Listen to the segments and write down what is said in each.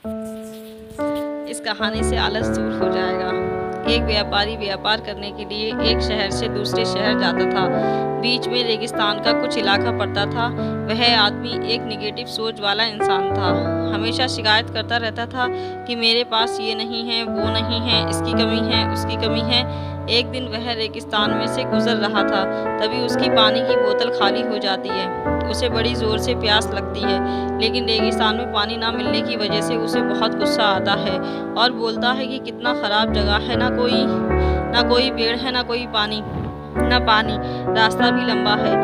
इस कहानी से आलस दूर हो जाएगा। एक व्यापारी व्यापार करने के लिए एक शहर से दूसरे शहर जाता था। बीच में रेगिस्तान का कुछ इलाका पड़ता था। वह आदमी एक निगेटिव सोच वाला इंसान था। हमेशा शिकायत करता रहता था कि मेरे पास ये नहीं है, वो नहीं है, इसकी कमी है, उसकी कमी है। एक दिन वह रेगिस्तान में से गुजर रहा था, तभी उसकी पानी की बोतल खाली हो जाती है। उसे बड़ी ज़ोर से प्यास लगती है, लेकिन रेगिस्तान में पानी ना मिलने की वजह से उसे बहुत गुस्सा आता है और बोलता है कि कितना ख़राब जगह है, ना कोई पेड़ है, ना कोई पानी, ना पानी, रास्ता भी लंबा है,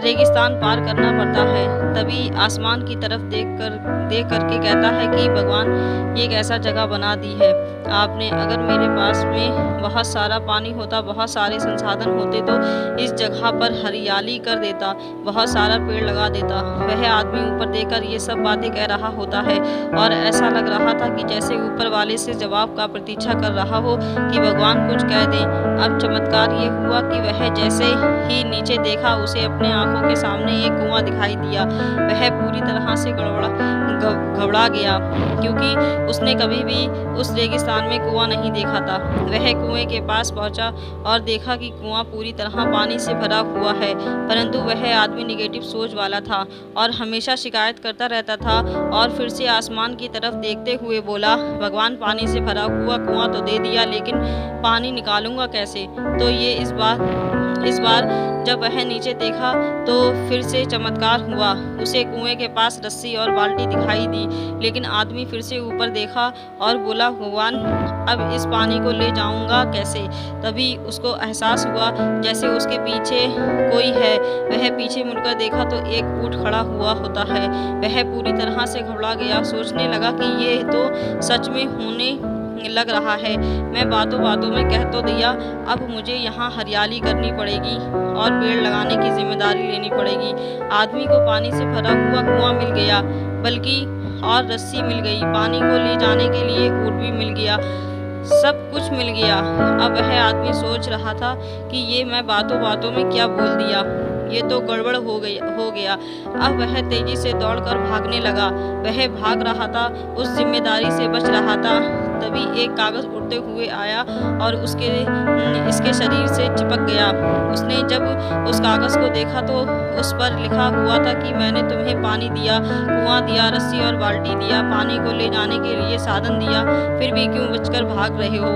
रेगिस्तान पार करना पड़ता है। तभी आसमान की तरफ देख करके कहता है कि भगवान, ये कैसा जगह बना दी है आपने। अगर मेरे पास में बहुत सारा पानी होता, बहुत सारे संसाधन होते तो इस जगह पर हरियाली कर देता, बहुत सारा पेड़ लगा देता। वह आदमी ऊपर देखकर ये सब बातें कह रहा होता है और ऐसा लग रहा था कि जैसे ऊपर वाले से जवाब का प्रतीक्षा कर रहा हो कि भगवान कुछ कह दें। अब चमत्कार ये हुआ कि वह जैसे ही नीचे देखा, उसे अपने आंखों के सामने एक कुआं दिखाई दिया। वह पूरी तरह से घबरा गया, क्योंकि उसने कभी भी उस रेगिस्तान में कुआं नहीं देखा था। वह कुएं के पास पहुंचा और देखा कि कुआं पूरी तरह पानी से भरा हुआ है, परंतु वह आदमी निगेटिव सोच वाला था और हमेशा शिकायत करता रहता था। और फिर से आसमान की तरफ देखते हुए बोला, भगवान, पानी से भरा हुआ कुआं तो दे दिया, लेकिन पानी निकालूंगा कैसे? तो ये इस बार जब वह नीचे देखा तो फिर से चमत्कार हुआ। उसे कुएं के पास रस्सी और बाल्टी दिखाई दी, लेकिन आदमी फिर से ऊपर देखा और बोला, भगवान, अब इस पानी को ले जाऊंगा कैसे? तभी उसको एहसास हुआ जैसे उसके पीछे कोई है। वह पीछे मुड़कर देखा तो एक ऊंट खड़ा हुआ होता है। वह पूरी तरह से घबरा गया, सोचने लगा कि ये तो सच में होने लग रहा है। मैं बातों बातों में कह तो दिया, अब मुझे यहाँ हरियाली करनी पड़ेगी और पेड़ लगाने की जिम्मेदारी लेनी पड़ेगी। आदमी को पानी से भरा हुआ कुआं मिल गया, बल्कि और रस्सी मिल गई, पानी को ले जाने के लिए ऊंट भी मिल गया, सब कुछ मिल गया। अब वह आदमी सोच रहा था कि ये मैं बातों बातों में क्या बोल दिया, ये तो गड़बड़ हो गया। अब वह तेजी से दौड़कर भागने लगा। वह भाग रहा था, उस जिम्मेदारी से बच रहा था। तभी एक कागज उड़ते हुए आया और इसके शरीर से चिपक गया। उसने जब उस कागज को देखा तो उस पर लिखा हुआ था कि मैंने तुम्हें पानी दिया, कुआं दिया, रस्सी और बाल्टी दिया, पानी को ले जाने के लिए साधन दिया, फिर भी क्यों बचकर भाग रहे हो?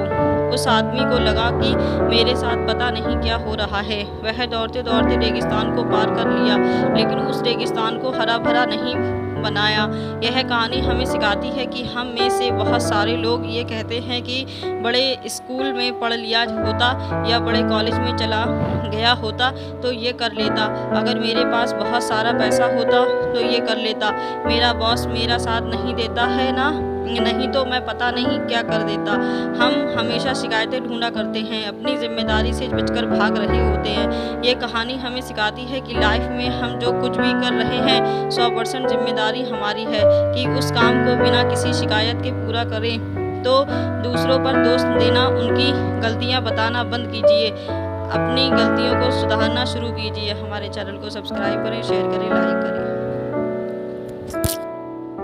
उस आदमी को लगा कि मेरे साथ पता नहीं क्या हो रहा है। वह दौड़ते दौड़ते रेगिस्तान को पार कर लिया, लेकिन उस रेगिस्तान को हरा भरा नहीं बनाया। यह कहानी हमें सिखाती है कि हम में से बहुत सारे लोग ये कहते हैं कि बड़े स्कूल में पढ़ लिया होता या बड़े कॉलेज में चला गया होता तो ये कर लेता, अगर मेरे पास बहुत सारा पैसा होता तो ये कर लेता, मेरा बॉस मेरा साथ नहीं देता है ना, नहीं तो मैं पता नहीं क्या कर देता। हम हमेशा शिकायतें ढूंढा करते हैं, अपनी जिम्मेदारी से बचकर भाग रहे होते हैं। ये कहानी हमें सिखाती है कि लाइफ में हम जो कुछ भी कर रहे हैं 100% जिम्मेदारी हमारी है कि उस काम को बिना किसी शिकायत के पूरा करें। तो दूसरों पर दोष देना, उनकी गलतियां बताना बंद कीजिए, अपनी गलतियों को सुधारना शुरू कीजिए। हमारे चैनल को सब्सक्राइब करें, शेयर करें, लाइक करें।